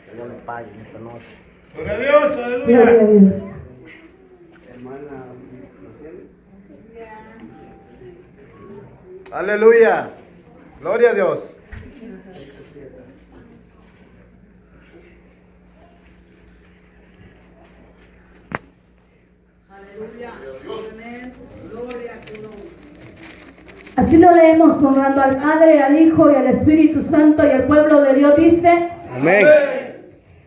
Que Dios le pague en esta noche. Gloria a Dios, Gloria a aleluya. Dios. Hermana, Aleluya. Gloria a Dios. Así lo leemos honrando al Padre, al Hijo y al Espíritu Santo, y el pueblo de Dios dice: Amén.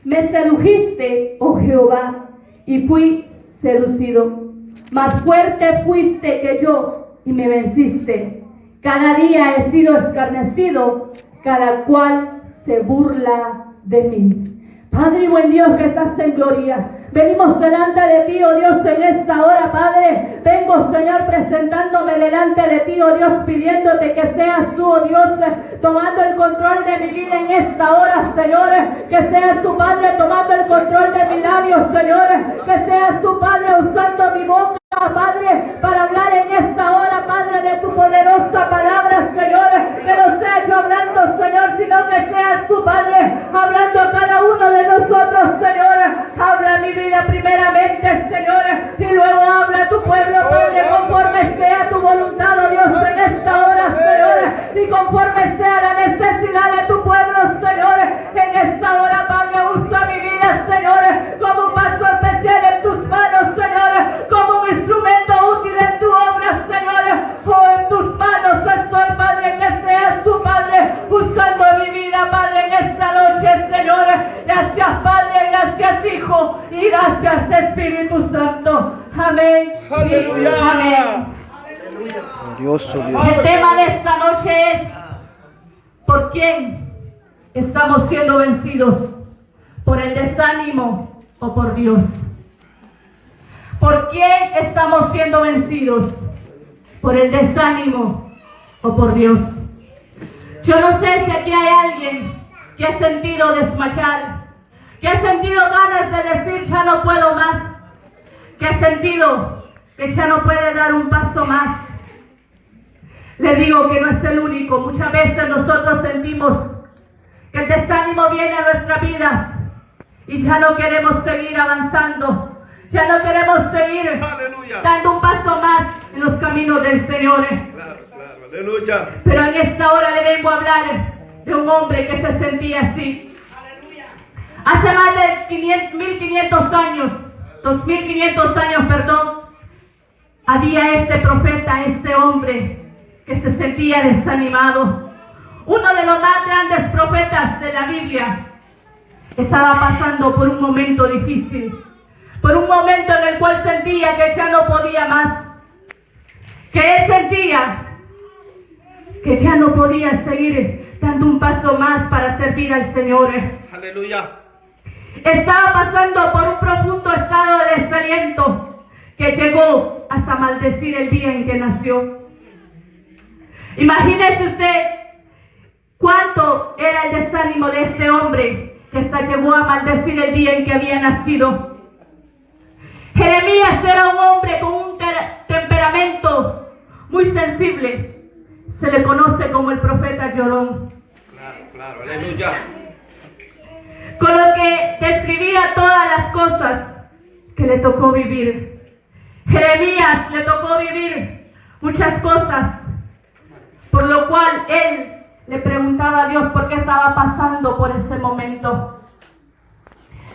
Me sedujiste, oh Jehová, y fui seducido. Más fuerte fuiste que yo y me venciste. Cada día he sido escarnecido, cada cual se burla de mí. Padre y buen Dios que estás en gloria, venimos delante de ti, oh Dios, en esta hora, Padre. Vengo, Señor, presentándome delante de ti, oh Dios, pidiéndote que seas tú, oh Dios, tomando el control de mi vida en esta hora, Señor. Que seas tu Padre tomando el control de mis labios, Señor. Que seas tu Padre usando mi boca, Padre, para hablar en esta hora, Padre, de tu poderosa palabra, Señor. Que no sea yo hablando, Señor, sino que seas tu Padre hablando a cada uno de nosotros, Señor. Habla mi vida primeramente, Señor, y luego habla a tu pueblo, Padre, conforme sea tu voluntad, oh Dios, en esta hora, Señor, y conforme sea la necesidad de tu pueblo, Señor. En esta hora, Padre, usa mi vida, Señor, como un vaso especial en tus manos, Señor, como un instrumento útil en tu obra, Señor. Oh, en tus manos estoy, Padre, que seas tu Padre usando mi vida, Padre, en esta noche, Señor. Gracias, Padre, gracias, Hijo, y gracias, Espíritu Santo. Amén. Aleluya. Amén. Glorioso Dios. El tema de esta noche es: ¿por quién estamos siendo vencidos? ¿Por el desánimo o por Dios? ¿Por quién estamos siendo vencidos? ¿Por el desánimo o por Dios? Yo no sé si aquí hay alguien que ha sentido desmayar, que ha sentido ganas de decir ya no puedo más, que ha sentido que ya no puede dar un paso más. Le digo que no es el único. Muchas veces nosotros sentimos que el desánimo viene a nuestras vidas y ya no queremos seguir avanzando, ya no queremos seguir Aleluya. dando un paso más en los caminos del Señor. Claro, claro, aleluya. Pero en esta hora le vengo a hablar de un hombre que se sentía así. Hace más de 1500 años, 2500 años, perdón, había este profeta, este hombre que se sentía desanimado. Uno de los más grandes profetas de la Biblia estaba pasando por un momento difícil, por un momento en el cual sentía que ya no podía más, que él sentía que ya no podía seguir dando un paso más para servir al Señor. Aleluya. Estaba pasando por un profundo estado de desaliento que llegó hasta maldecir el día en que nació. Imagínese usted cuánto era el desánimo de este hombre que hasta llegó a maldecir el día en que había nacido. Jeremías era un hombre con un temperamento muy sensible. Se le conoce como el profeta llorón. Claro, claro, aleluya. Con lo que describía todas las cosas que le tocó vivir. Jeremías le tocó vivir muchas cosas, por lo cual él le preguntaba a Dios por qué estaba pasando por ese momento.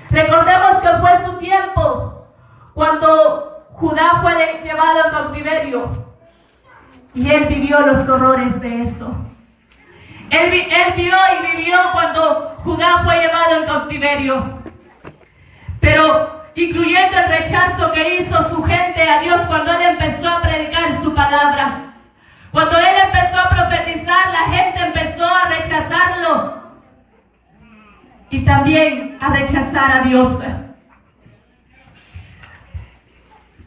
Recordemos que fue su tiempo cuando Judá fue llevado a cautiverio y él vivió los horrores de eso. Él vio y vivió cuando Judá fue llevado en cautiverio, pero incluyendo el rechazo que hizo su gente a Dios cuando él empezó a predicar su palabra. Cuando él empezó a profetizar, la gente empezó a rechazarlo y también a rechazar a Dios.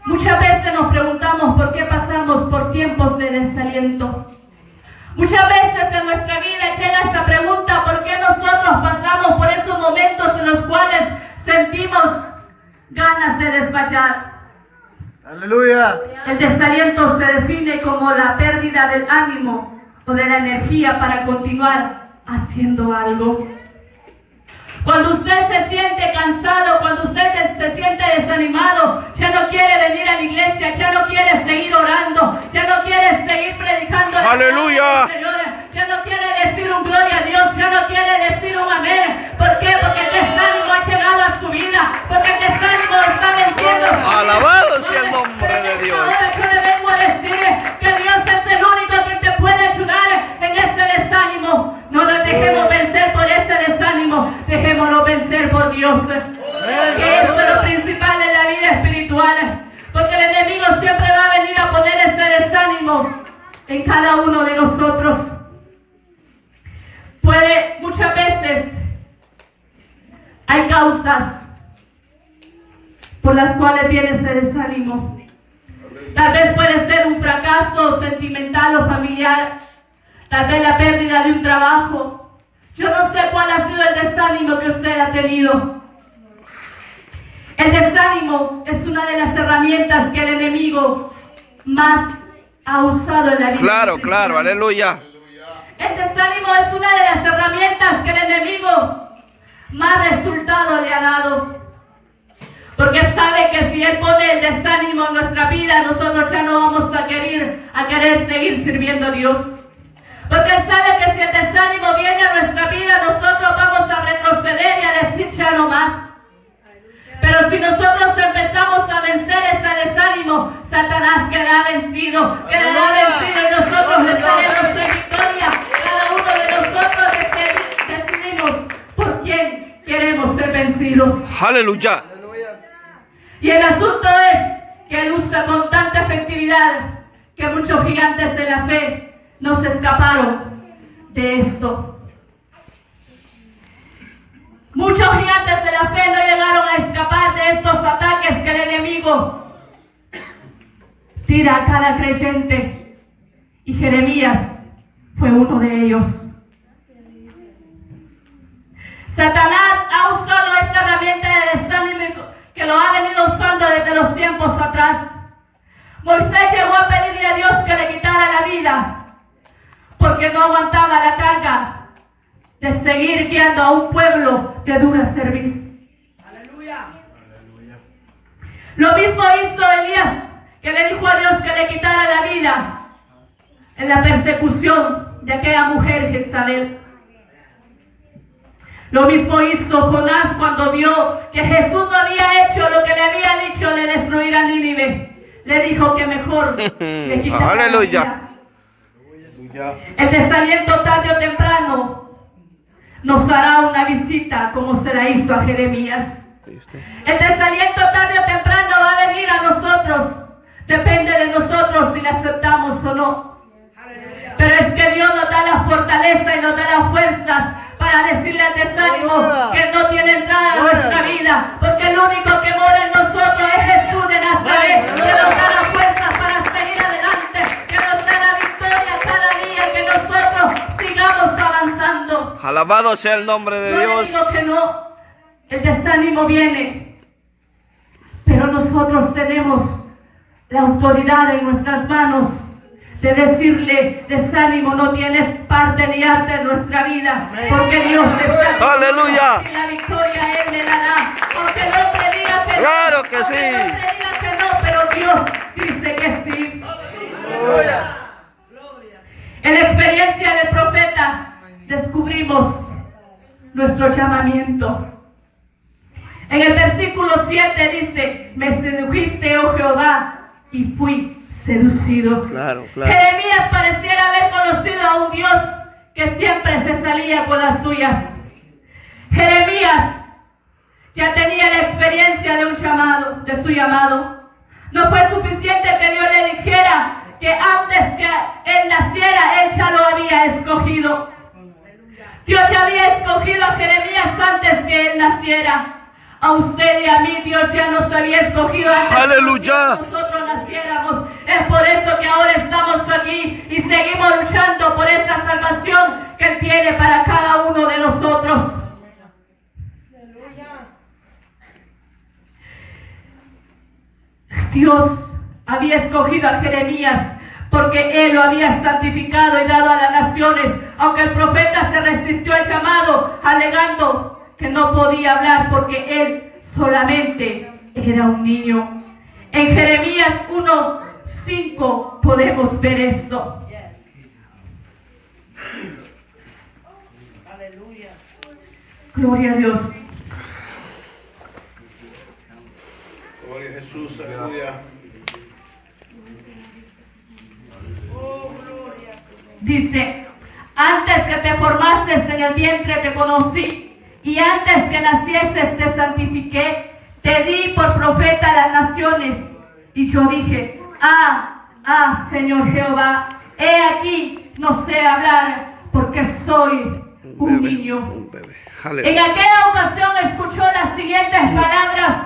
Muchas veces nos preguntamos por qué pasamos por tiempos de desaliento. Muchas veces en nuestra vida llega esa pregunta: ¿por qué nosotros pasamos por esos momentos en los cuales sentimos ganas de desmayar? Aleluya. El desaliento se define como la pérdida del ánimo o de la energía para continuar haciendo algo. Cuando usted se Aleluya. Señor, ya no quiere decir un gloria a Dios, ya no quiere decir un amén. ¿Por qué? Porque el desánimo ha llegado a su vida, porque el desánimo está venciendo su vida. Alabado sea el nombre de Dios. Ahora yo le vengo a decir que Dios es el único que te puede ayudar en ese desánimo. No nos dejemos vencer por ese desánimo, dejémonos vencer por Dios. Que eso es lo principal en la vida espiritual. Porque el enemigo siempre va a venir a poner ese desánimo en cada uno de nosotros. Muchas veces hay causas por las cuales viene ese desánimo. Tal vez puede ser un fracaso sentimental o familiar, tal vez la pérdida de un trabajo. Yo no sé cuál ha sido el desánimo que usted ha tenido. El desánimo es una de las herramientas que el enemigo más ha usado en la vida. Claro, claro, aleluya. El desánimo es una de las herramientas que el enemigo más resultado le ha dado. Porque sabe que si él pone el desánimo en nuestra vida, nosotros ya no vamos a querer seguir sirviendo a Dios. Porque él sabe que si el desánimo viene a nuestra vida, nosotros vamos a retroceder y a decir ya no más. Pero si nosotros empezamos a vencer ese desánimo, Satanás quedará vencido y nosotros estaremos en victoria. Cada uno de nosotros decidimos por quién queremos ser vencidos. Aleluya. Y el asunto es que él usa con tanta efectividad que muchos gigantes de la fe no se escaparon de esto. Muchos gigantes de la fe no llegaron a escapar de estos ataques que el enemigo tira a cada creyente. Y Jeremías fue uno de ellos. Satanás ha usado esta herramienta de desánimo que lo ha venido usando desde los tiempos atrás. Moisés llegó a pedirle a Dios que le quitara la vida porque no aguantaba la carga de seguir guiando a un pueblo de dura cerviz. Aleluya. Lo mismo hizo Elías, que le dijo a Dios que le quitara la vida en la persecución de aquella mujer Jezabel. Lo mismo hizo Jonás cuando vio que Jesús no había hecho lo que le había dicho de destruir a Nínive. Le dijo que mejor le quitara la vida. El desaliento tarde o temprano nos hará una visita como se la hizo a Jeremías. El desaliento tarde o temprano va a venir a nosotros. Depende de nosotros si la aceptamos o no. Pero es que Dios nos da la fortaleza y nos da las fuerzas para decirle al desánimo que no tiene entrada en nuestra vida. Porque el único que mora en nosotros es Jesús de Nazaret, que nos da las fuerzas para seguir adelante, que nos da la victoria cada día, que nosotros sigamos avanzando. Alabado sea el nombre de Dios. Digo que no, el desánimo viene, pero nosotros tenemos la autoridad en nuestras manos de decirle: desánimo, no tienes parte ni arte en nuestra vida, porque Dios está con ¡Aleluya! nosotros y la victoria Él le dará. Aunque el hombre diga que ¡Claro no, que aunque sí! el hombre diga que no, pero Dios dice que sí. En la experiencia del profeta descubrimos nuestro llamamiento. En el versículo 7 dice: me sedujiste, oh Jehová, y fui seducido. Claro, claro. Jeremías pareciera haber conocido a un Dios que siempre se salía con las suyas. Jeremías ya tenía la experiencia de su llamado. No fue suficiente que Dios le dijera que antes que él naciera, él ya lo había escogido. Dios ya había escogido a Jeremías antes que él naciera. A usted y a mí Dios ya nos había escogido antes ¡Aleluya! que nosotros naciéramos. Es por eso que ahora estamos aquí y seguimos luchando por esa salvación que Él tiene para cada uno de nosotros. Dios había escogido a Jeremías porque Él lo había santificado y dado a las naciones, aunque el profeta se resistió al llamado, alegando que no podía hablar porque él solamente era un niño. En Jeremías 1:5 podemos ver esto. Gloria a Dios. Gloria a Jesús, aleluya. Dice, antes que te formases en el vientre te conocí, y antes que nacieses te santifiqué, te di por profeta a las naciones. Y yo dije, Señor Jehová, he aquí, no sé hablar, porque soy un niño. Un bebé. En Aleluya. aquella ocasión escuchó las siguientes palabras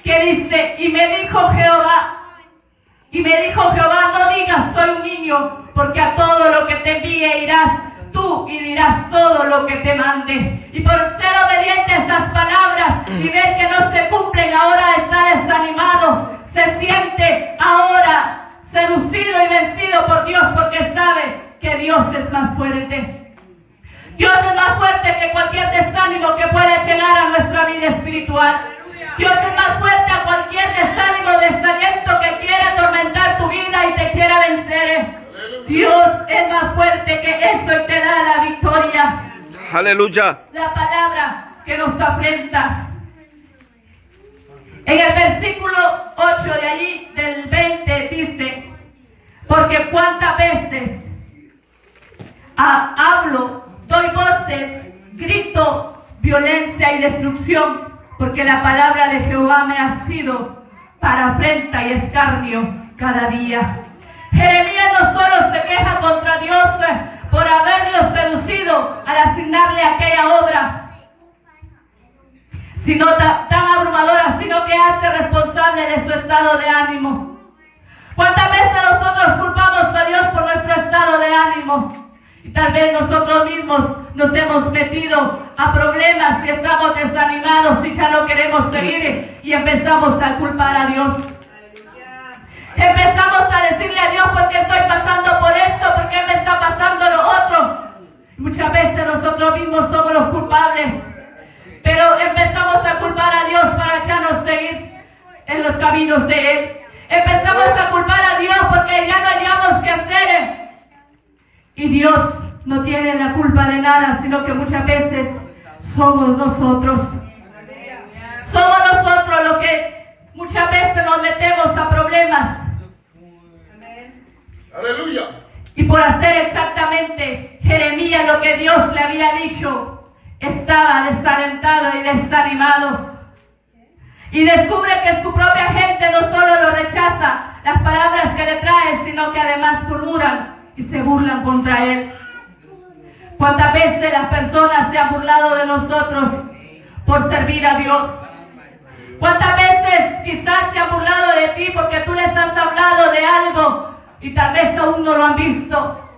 que dice, y me dijo Jehová, no digas soy un niño, porque a todo lo que te envíe irás tú y dirás todo lo que te mande. Y por ser obediente a esas palabras y ver que no se cumplen, ahora está desanimado, se siente ahora seducido y vencido por Dios, porque sabe que Dios es más fuerte. Dios es más fuerte que cualquier desánimo que pueda llegar a nuestra vida espiritual. Dios es más fuerte a cualquier desánimo, desaliento que quiera atormentar tu vida y te quiera vencer. Dios es más fuerte que eso y te da la victoria. Aleluya. La palabra que nos afrenta. En el versículo 8 de allí, del 20, dice, porque cuántas veces hablo, doy voces, grito violencia y destrucción, porque la palabra de Jehová me ha sido para afrenta y escarnio cada día. Jeremías no solo se queja contra Dios por haberlo seducido al asignarle aquella obra, sino tan abrumadora, sino que hace responsable de su estado de ánimo. ¿Cuántas veces nosotros culpamos a Dios por nuestro estado de ánimo? Y tal vez nosotros mismos nos hemos metido a problemas y estamos desanimados y ya no queremos seguir y empezamos a culpar a Dios. Empezamos a decirle a Dios, ¿por qué estoy pasando por esto? ¿Por qué me está pasando lo otro? Muchas veces nosotros mismos somos los culpables, pero empezamos a culpar a Dios para ya no seguir en los caminos de Él. Empezamos a culpar a Dios porque ya no hallamos qué hacer. Y Dios no tiene la culpa de nada, sino que muchas veces somos nosotros. Somos nosotros los que muchas veces nos metemos a problemas. Aleluya. Y por hacer exactamente Jeremías lo que Dios le había dicho, estaba desalentado y desanimado. Y descubre que su propia gente no solo lo rechaza, las palabras que le trae, sino que además murmuran y se burlan contra él. ¿Cuántas veces las personas se han burlado de nosotros por servir a Dios? ¿Cuántas veces quizás se han burlado de ti porque tú les has hablado de algo y tal vez aún no lo han visto?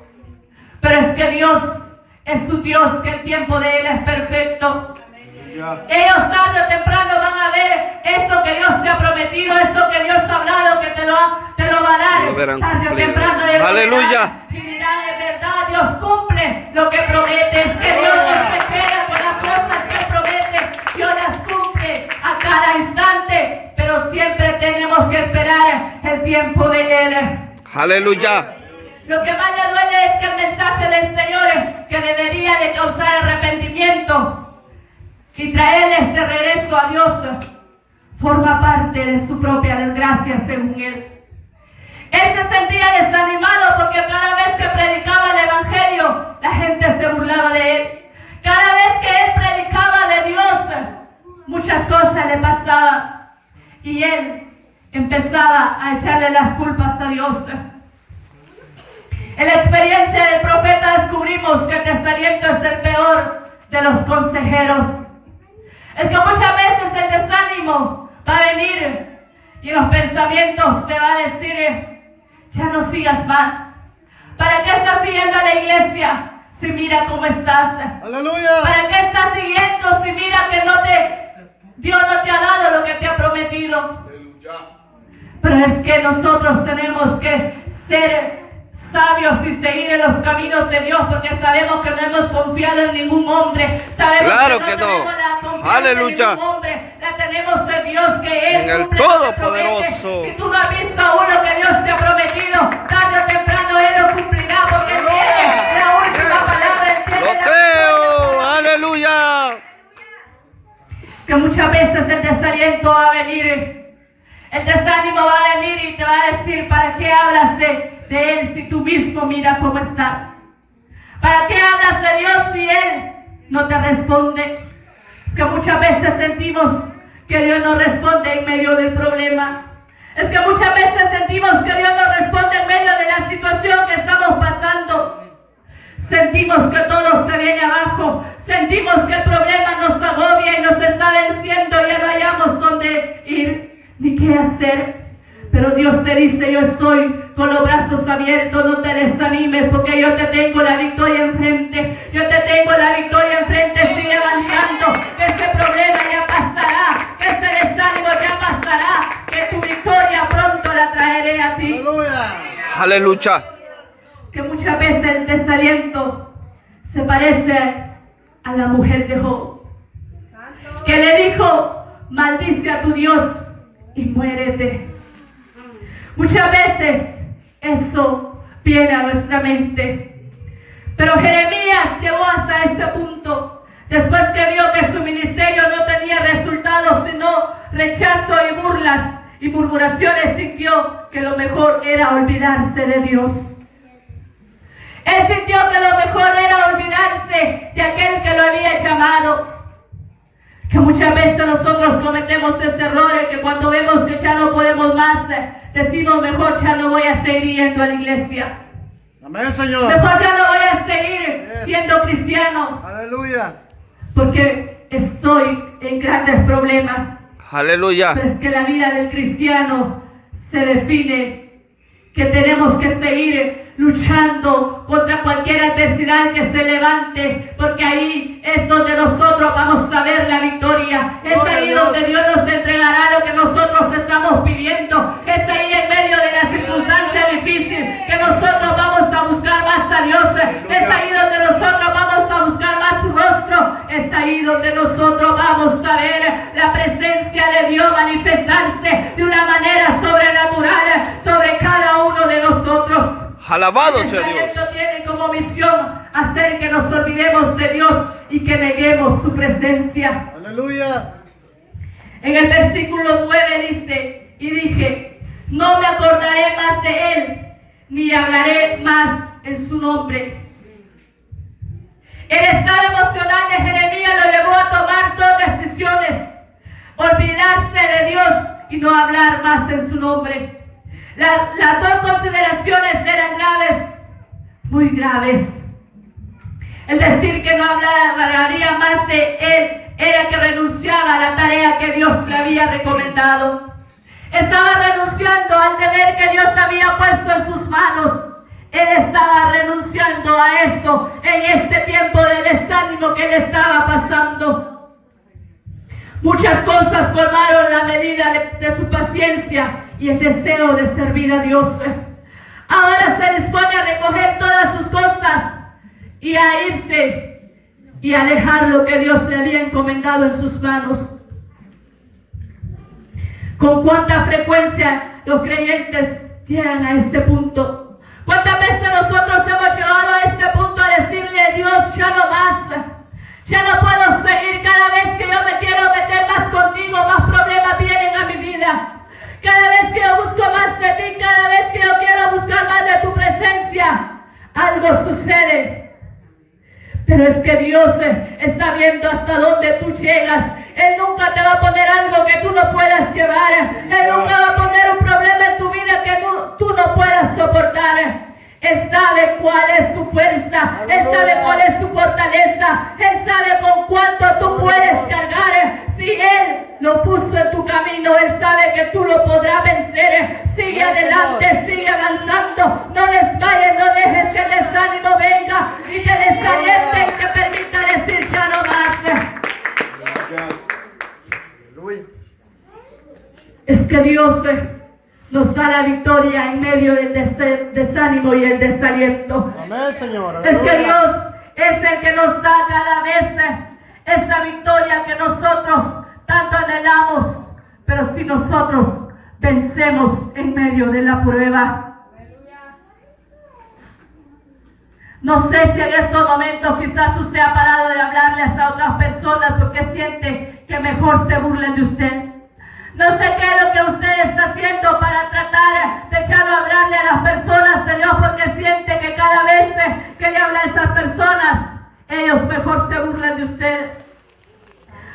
Pero es que Dios es su Dios, que el tiempo de Él es perfecto. Ellos tarde o temprano van a ver eso que Dios te ha prometido, eso que Dios ha hablado, que te lo va a dar. Lo verán Tarde o cumplido. temprano ellos Aleluya. verán y dirán, de verdad, Dios cumple lo que promete. Es que Dios no se queda con las cosas que promete. Dios las cumple a cada instante, pero siempre tenemos que esperar el tiempo de Él. Aleluya. Lo que más le duele es que el mensaje del Señor, que debería de causar arrepentimiento y traerles de regreso a Dios, forma parte de su propia desgracia según él. Él se sentía desanimado porque cada vez que predicaba el Evangelio, la gente se burlaba de él. Cada vez que él predicaba de Dios, muchas cosas le pasaban y él empezaba a echarle las culpas a Dios. En la experiencia del profeta descubrimos que el desaliento es el peor de los consejeros. Es que muchas veces el desánimo va a venir y los pensamientos te va a decir, ya no sigas más. ¿Para qué estás siguiendo a la iglesia si mira cómo estás? Aleluya. ¿Para qué estás siguiendo si mira que Dios no te ha dado lo que te ha prometido? Pero es que nosotros tenemos que ser sabios y seguir en los caminos de Dios, porque sabemos que no hemos confiado en ningún hombre. Sabemos Claro que que no. tenemos la confianza Aleluya. en ningún hombre. La tenemos en Dios, que Él En el cumple lo que Todopoderoso. promete. Si tú no has visto aún lo que Dios te ha prometido, tarde o temprano Él lo cumplirá, porque Él tiene la última palabra. Él tiene Lo la creo. Aleluya. Que muchas veces el desaliento va a venir, el desánimo va a venir y te va a decir, ¿para qué hablas de Él si tú mismo mira cómo estás? ¿Para qué hablas de Dios si Él no te responde? Es que muchas veces sentimos que Dios no responde en medio del problema. Es que muchas veces sentimos que Dios no responde en medio de la situación que estamos pasando. Sentimos que todo se viene abajo. Sentimos que el problema nos agobia y nos está venciendo. Ya no hallamos dónde ir ni qué hacer. Pero Dios te dice, yo estoy con los brazos abiertos, no te desanimes porque yo te tengo la victoria enfrente. Yo te tengo la victoria enfrente, sigue avanzando, que ese problema ya pasará, que ese desánimo ya pasará, que tu victoria pronto la traeré a ti. Aleluya. Aleluya. Que muchas veces el desaliento se parece a la mujer de Job, que le dijo, maldice a tu Dios y muérete. Muchas veces eso viene a nuestra mente. Pero Jeremías llegó hasta este punto, después que vio que su ministerio no tenía resultados, sino rechazo y burlas y murmuraciones, sintió que lo mejor era olvidarse de Dios. Él sintió que lo mejor era olvidarse de aquel que lo había llamado. Que muchas veces nosotros cometemos ese error, que cuando vemos que ya no podemos más, decimos, mejor ya no voy a seguir yendo a la iglesia. Amén, Señor. Mejor ya no voy a seguir siendo cristiano, Aleluya. porque estoy en grandes problemas. Aleluya. Pero es que la vida del cristiano se define que tenemos que seguir luchando contra cualquier adversidad que se levante, porque ahí es donde nosotros vamos a ver la victoria. Es ahí donde Dios nos entregará lo que nosotros estamos pidiendo. Es ahí en medio de la circunstancia difícil que nosotros vamos a buscar más a Dios. Es ahí donde nosotros vamos a buscar más su rostro. Es ahí donde nosotros vamos a ver la presencia de Dios manifestarse de una manera sobrenatural sobre cada uno de nosotros. Alabado sea Dios. Esto tiene como misión hacer que nos olvidemos de Dios y que neguemos su presencia. Aleluya. En el versículo 9 dice, y dije, no me acordaré más de Él, ni hablaré más en su nombre. El estado emocional de Jeremías lo llevó a tomar dos decisiones: olvidarse de Dios y no hablar más en su nombre. Las dos consideraciones eran graves, muy graves. El decir que no hablaría más de Él era que renunciaba a la tarea que Dios le había recomendado. Estaba renunciando al deber que Dios había puesto en sus manos. Él estaba renunciando a eso en este tiempo de desánimo que le estaba pasando. Muchas cosas colmaron la medida de su paciencia y el deseo de servir a Dios. Ahora se dispone a recoger todas sus cosas y a irse y a dejar lo que Dios le había encomendado en sus manos. ¿Con cuánta frecuencia los creyentes llegan a este punto? ¿Cuántas veces nosotros hemos llegado a este punto a decirle, Dios, ya no más? Ya no puedo seguir. Cada vez que yo me quiero meter más contigo, más problemas vienen a mi vida. Cada vez que yo busco más de ti, cada vez que yo quiero buscar más de tu presencia, algo sucede. Pero es que Dios está viendo hasta dónde tú llegas. Él nunca te va a poner algo que tú no puedas llevar. Él nunca va a poner un problema en tu vida que tú no puedas soportar. Él sabe cuál es tu fuerza. Él sabe cuál es tu fortaleza. Él sabe con cuánto tú puedes cargar. Si Él lo puso en tu camino, Él sabe que tú lo podrás vencer. Sigue adelante, sigue avanzando. No desmayes, no dejes que el desánimo venga y te desaliente y te permita decir ya no más. Es que Dios nos da la victoria en medio del desánimo y el desaliento. Amén, Señor. Es que Aleluya. Dios es el que nos da cada vez esa victoria que nosotros tanto anhelamos. Pero si nosotros vencemos en medio de la prueba. No sé si en estos momentos quizás usted ha parado de hablarles a otras personas porque siente que mejor se burlen de usted. No sé qué es lo que usted está haciendo para tratar de echar a hablarle a las personas de Dios, porque siente que cada vez que le habla a esas personas, ellos mejor se burlan de usted.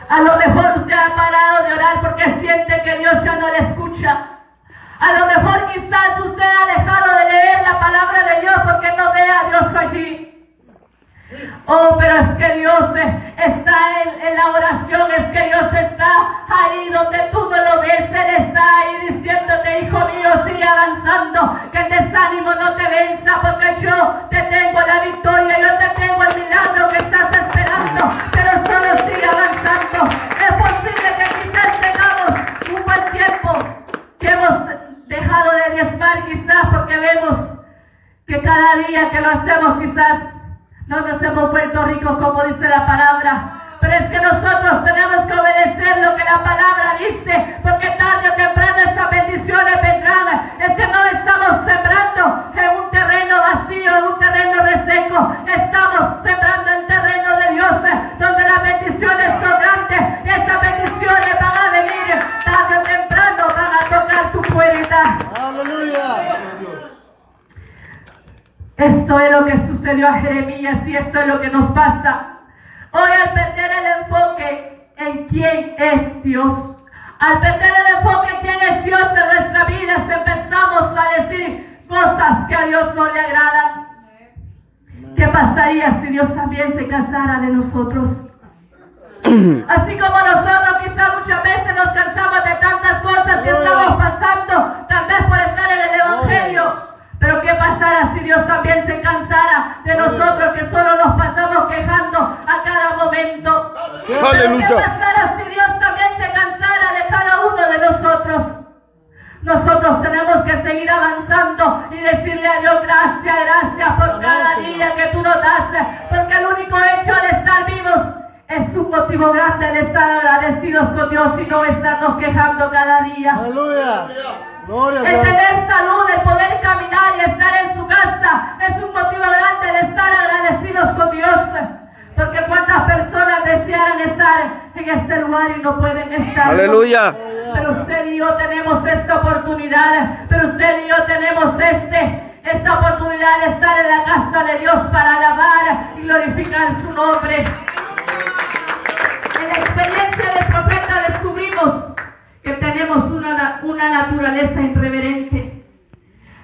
A lo mejor usted ha parado de orar porque siente que Dios ya no le escucha. A lo mejor quizás usted ha dejado de leer la palabra de Dios porque no ve a Dios allí. Oh, pero es que Dios está en la oración, es que Dios está ahí donde tú no lo ves. Él está ahí diciéndote, hijo mío, sigue avanzando, que el desánimo no te venza, porque yo te tengo la victoria, yo te tengo el milagro que estás esperando, pero solo sigue avanzando. Es posible que quizás tengamos un buen tiempo que hemos dejado de diezmar, quizás porque vemos que cada día que lo hacemos quizás no nos hemos vuelto ricos como dice la palabra, pero es que nosotros tenemos que obedecer lo que la palabra dice, porque tarde o temprano esas bendiciones vendrán. Es que no estamos sembrando en un terreno vacío, en un terreno reseco, estamos sembrando en el terreno de Dios, donde las bendiciones son grandes, y esas bendiciones van a venir tarde o temprano, van a tocar tu puerta. Aleluya. Esto es lo que sucedió a Jeremías y esto es lo que nos pasa. Hoy al perder el enfoque en quién es Dios, al perder el enfoque en quién es Dios en nuestra vida, empezamos a decir cosas que a Dios no le agradan. ¿Qué pasaría si Dios también se cansara de nosotros? Así como nosotros quizás muchas veces nos cansamos de tantas cosas que estamos pasando, tal vez por estar en el Evangelio. Pero ¿qué pasará si Dios también se cansara de nosotros, que solo nos pasamos quejando a cada momento? Aleluya. ¿Qué pasará si Dios también se cansara de cada uno de nosotros? Nosotros tenemos que seguir avanzando y decirle a Dios gracias por cada día que tú nos das, porque el único hecho de estar vivos es un motivo grande de estar agradecidos con Dios y no estarnos quejando cada día. Aleluya. Gloria a El Dios. tener salud, el poder caminar y estar en su casa es un motivo grande de estar agradecidos con Dios. Porque cuántas personas desearan estar en este lugar y no pueden estar. Aleluya. Pero usted y yo tenemos esta oportunidad. Pero usted y yo tenemos esta oportunidad de estar en la casa de Dios para alabar y glorificar su nombre. En la experiencia del profeta descubrimos que tenemos una naturaleza irreverente.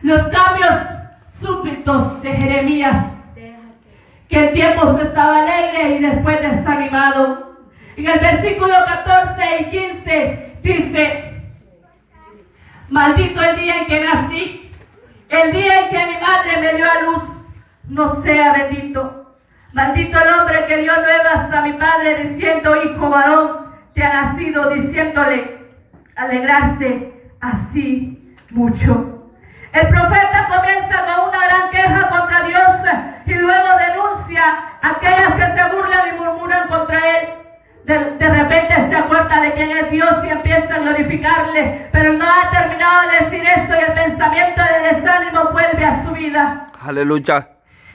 Los cambios súbitos de Jeremías, que el tiempo se estaba alegre y después desanimado. En el versículo 14 y 15 dice: maldito el día en que nací, el día en que mi madre me dio a luz, no sea bendito. Maldito el hombre que dio nuevas a mi padre diciendo: hijo varón te ha nacido, diciéndole alegrarse así mucho. El profeta comienza con una gran queja contra Dios y luego denuncia a aquellas que se burlan y murmuran contra él. De repente se acuerda de quién es Dios y empieza a glorificarle, pero no ha terminado de decir esto y el pensamiento de desánimo vuelve a su vida. Aleluya.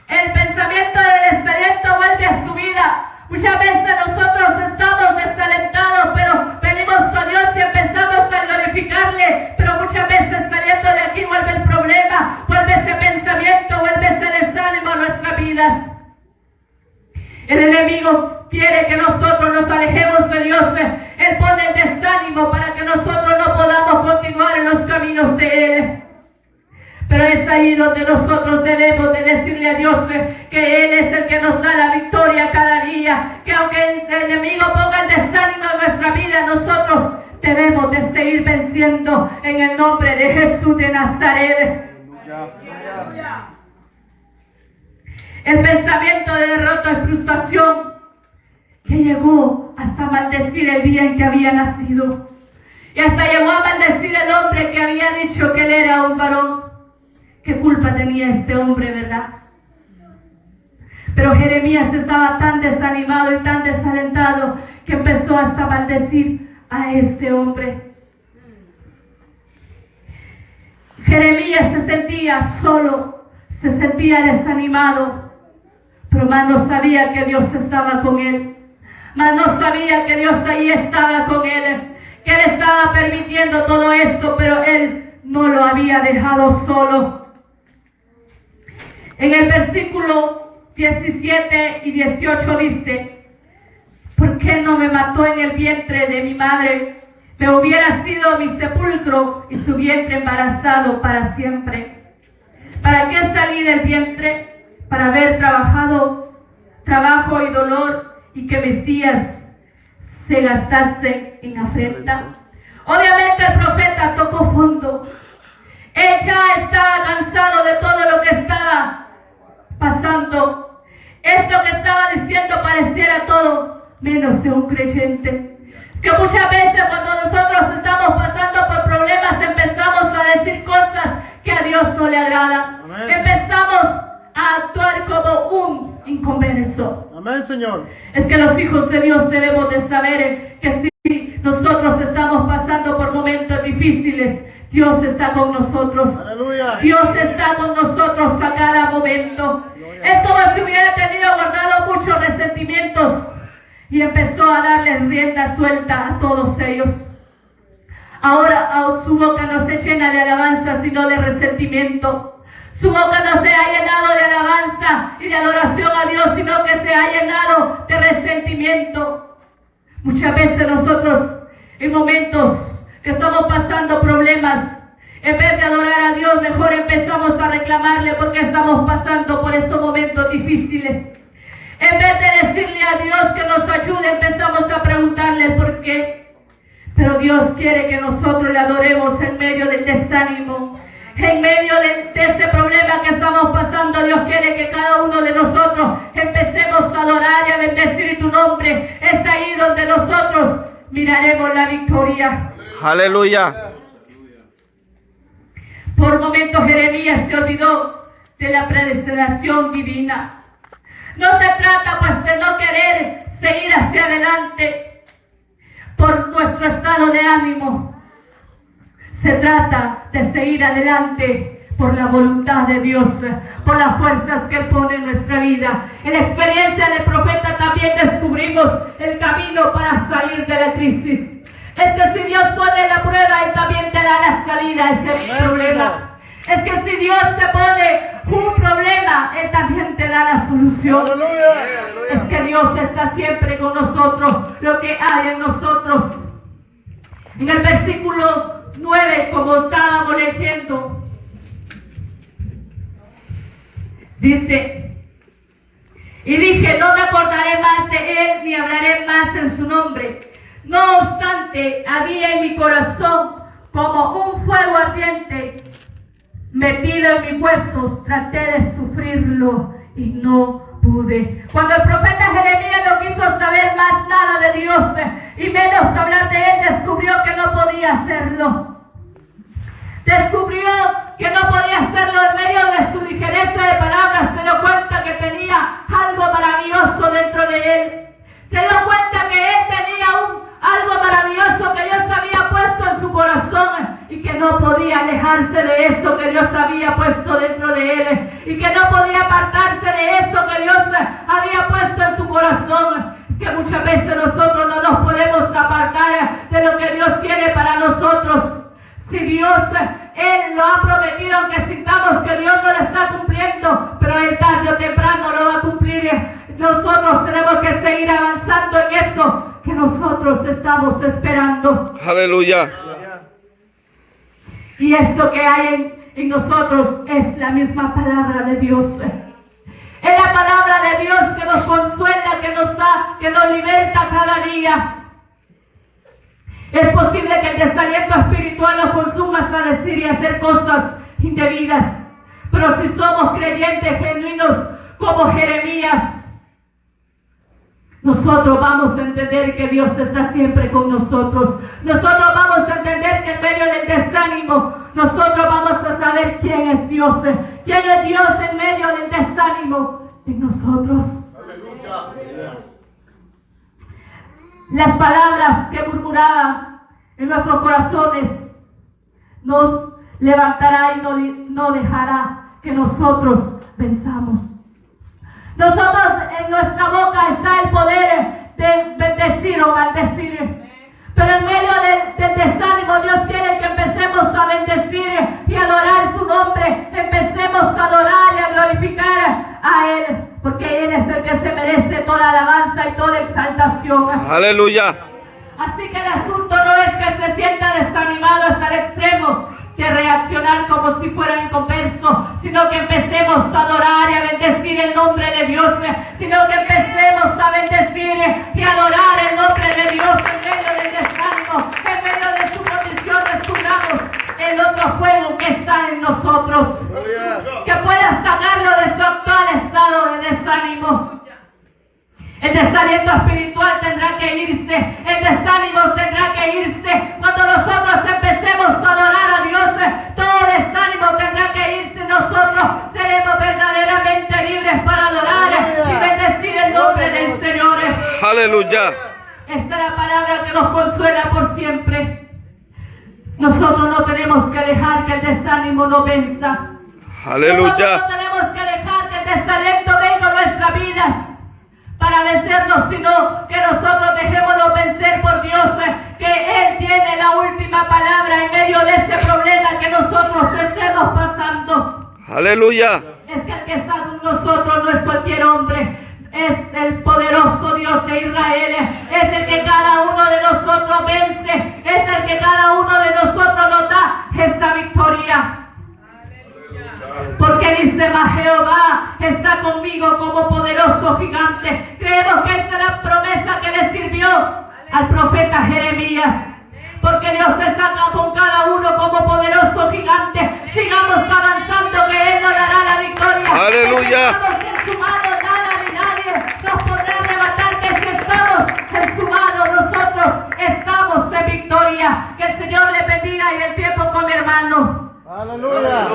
El pensamiento de desaliento vuelve a su vida. Muchas veces nosotros estamos desalentados, pero venimos a Dios y empezamos a glorificarle, pero muchas veces saliendo de aquí vuelve el problema, vuelve ese pensamiento, vuelve ese desánimo a nuestras vidas. El enemigo quiere que nosotros nos alejemos de Dios. Él pone el desánimo para que nosotros no podamos continuar en los caminos de Él. Pero es ahí donde nosotros debemos de decirle a Dios que Él es el que nos da la victoria cada día, que aunque el enemigo ponga el desánimo en nuestra vida, nosotros debemos de seguir venciendo en el nombre de Jesús de Nazaret. El pensamiento de derrota y frustración que llegó hasta maldecir el día en que había nacido, y hasta llegó a maldecir el hombre que había dicho que él era un varón. ¿Qué culpa tenía este hombre, verdad? Pero Jeremías estaba tan desanimado y tan desalentado que empezó hasta a maldecir a este hombre. Jeremías se sentía solo, se sentía desanimado, pero más no sabía que Dios estaba con él. mas no sabía que Dios ahí estaba con él, que Él estaba permitiendo todo eso, pero Él no lo había dejado solo. En el versículo 17 y 18 dice: ¿por qué no me mató en el vientre de mi madre? Me hubiera sido mi sepulcro y su vientre embarazado para siempre. ¿Para qué salí del vientre? Para haber trabajo y dolor, y que mis días se gastasen en afrenta. Obviamente el profeta tocó fondo. Él ya estaba cansado de todo lo que estaba pasando. Esto que estaba diciendo pareciera todo menos de un creyente. Que muchas veces cuando nosotros estamos pasando por problemas empezamos a decir cosas que a Dios no le agradan. Amén. Empezamos a actuar como un inconverso. Amén, Señor. Es que los hijos de Dios debemos de saber que si nosotros estamos pasando por momentos difíciles, Dios está con nosotros. Aleluya. Dios está con nosotros a cada momento. Es como si hubiera tenido guardado muchos resentimientos y empezó a darles rienda suelta a todos ellos. Ahora su boca no se llena de alabanza, sino de resentimiento. Su boca no se ha llenado de alabanza y de adoración a Dios, sino que se ha llenado de resentimiento. Muchas veces nosotros, en momentos que estamos pasando problemas, en vez de adorar a Dios, mejor empezamos a reclamarle porque estamos pasando por esos momentos difíciles. En vez de decirle a Dios que nos ayude, empezamos a preguntarle el por qué. Pero Dios quiere que nosotros le adoremos en medio del desánimo. En medio de este problema que estamos pasando, Dios quiere que cada uno de nosotros empecemos a adorar y a bendecir tu nombre. Es ahí donde nosotros miraremos la victoria. Aleluya. Por momentos Jeremías se olvidó de la predestinación divina. No se trata pues de no querer seguir hacia adelante por nuestro estado de ánimo. Se trata de seguir adelante por la voluntad de Dios, por las fuerzas que Él pone en nuestra vida. En la experiencia del profeta también descubrimos el camino para salir de la crisis. Es que si Dios pone la prueba, Él también te da la salida a ese problema. Es que si Dios te pone un problema, Él también te da la solución. Aleluya. Es que Dios está siempre con nosotros, lo que hay en nosotros. En el versículo 9, como estábamos leyendo, dice: y dije, no me acordaré más de él, ni hablaré más en su nombre. No obstante, había en mi corazón como un fuego ardiente metido en mis huesos. Traté de sufrirlo y no pude. Cuando el profeta Jeremías no quiso saber más nada de Dios y menos hablar de Él, descubrió que no podía hacerlo. Descubrió que no podía hacerlo en medio de su ligereza de palabras. Se dio cuenta que tenía algo maravilloso dentro de Él. Se dio cuenta que Él tenía algo maravilloso que Dios había puesto en su corazón y que no podía alejarse de eso que Dios había puesto dentro de Él y que no podía apartarse de eso que Dios había puesto en su corazón. Que muchas veces nosotros no nos podemos apartar de lo que Dios quiere para nosotros. Si Dios, Él lo ha prometido, aunque sintamos que Dios no lo está cumpliendo, pero Él tarde o temprano lo va a cumplir. Nosotros tenemos que seguir avanzando en eso que nosotros estamos esperando. Aleluya. Y eso que hay en nosotros es la misma palabra de Dios. Es la palabra de Dios que nos consuela, que nos da, que nos liberta cada día. Es posible que el desaliento espiritual nos consuma hasta decir y hacer cosas indebidas. Pero si somos creyentes genuinos como Jeremías, nosotros vamos a entender que Dios está siempre con nosotros. Nosotros vamos a entender que en medio del desánimo, nosotros vamos a saber quién es Dios. ¿Quién es Dios en medio del desánimo? En nosotros. Las palabras que murmuraba en nuestros corazones nos levantará y no dejará que nosotros venzamos. Nosotros, en nuestra boca está el poder de bendecir o maldecir. Pero en medio del desánimo, Dios quiere que empecemos a bendecir y adorar su nombre. Empecemos a adorar y a glorificar a Él, porque Él es el que se merece toda alabanza y toda exaltación. Aleluya. Así que el asunto no es que se sienta desanimado hasta el extremo de reaccionar como si fuera inconverso, sino que empecemos a adorar y a bendecir el nombre de Dios, sino que empecemos a bendecir y adorar el nombre de Dios en medio del desánimo, en medio de su condición. Descubramos el otro fuego que está en nosotros, que pueda sacarlo de su actual estado de desánimo. El desaliento espiritual tendrá que irse, el desánimo tendrá que irse. Cuando nosotros empecemos a adorar a Dios, todo desánimo tendrá que irse. Nosotros seremos verdaderamente libres para adorar y bendecir el nombre del Señor. Aleluya. Esta es la palabra que nos consuela por siempre. Nosotros no tenemos que dejar que el desánimo nos venza. Aleluya. Nosotros no tenemos que dejar que el desaliento venga a nuestras vidas para vencernos, sino que nosotros dejémonos vencer por Dios, que Él tiene la última palabra en medio de ese problema que nosotros estemos pasando. Aleluya. Es que el que está con nosotros no es cualquier hombre, es el poderoso Dios de Israel, es el que cada uno de nosotros vence, es el que cada uno de nosotros nos da esa victoria. Porque dice: mas Jehová está conmigo como poderoso gigante. Creemos que esa es la promesa que le sirvió al profeta Jeremías. Porque Dios está con cada uno como poderoso gigante. Sigamos avanzando, que Él nos dará la victoria. Aleluya. Estamos en su mano, nada ni nadie nos podrá arrebatar, que si estamos en su mano, nosotros estamos en victoria. Que el Señor le bendiga y el tiempo con mi hermano. Aleluya.